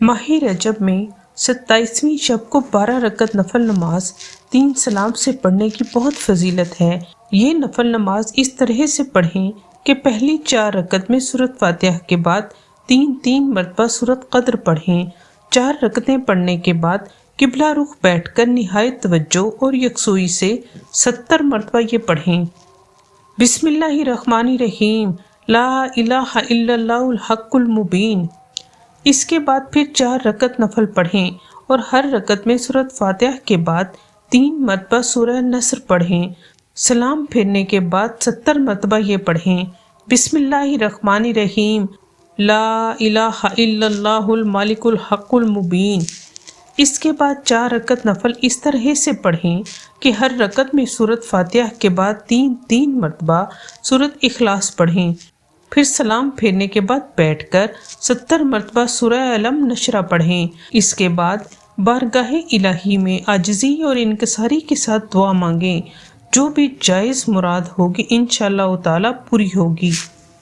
ماہ رجب میں 27ویں شب کو 12 رکعت نفل نماز 3 سلام سے پڑھنے کی بہت فضیلت ہے۔ یہ نفل نماز اس طرح سے پڑھیں کہ پہلی 4 رکعت میں سورۃ فاتحہ کے بعد 3 مرتبہ سورۃ قدر پڑھیں۔ 4 رکعتیں پڑھنے کے بعد قبلہ رخ بیٹھ کر نہایت توجہ اور یکسوئی سے 70 مرتبہ یہ پڑھیں۔ بسم اللہ الرحمن الرحیم، لا الہ الا اللہ الحق المبین۔ اس کے بعد پھر 4 رکعت نفل پڑھیں اور ہر رکعت میں سورۃ فاتحہ کے بعد 3 مرتبہ سورہ نصر پڑھیں۔ سلام پھیرنے کے بعد 70 مرتبہ یہ پڑھیں، بسم اللہ الرحمن الرحیم، لا الہ الا اللہ الملک الحق المبین۔ اس کے بعد 4 رکعت نفل اس طرح سے پڑھیں کہ ہر رکعت میں سورۃ فاتحہ کے بعد 3 مرتبہ سورۃ اخلاص پڑھیں۔ پھر سلام پھیرنے کے بعد بیٹھ کر 70 مرتبہ سورہ علم نشرہ پڑھیں۔ اس کے بعد بارگاہ الہی میں عاجزی اور انکساری کے ساتھ دعا مانگیں، جو بھی جائز مراد ہوگی انشاءاللہ تعالی پوری ہوگی۔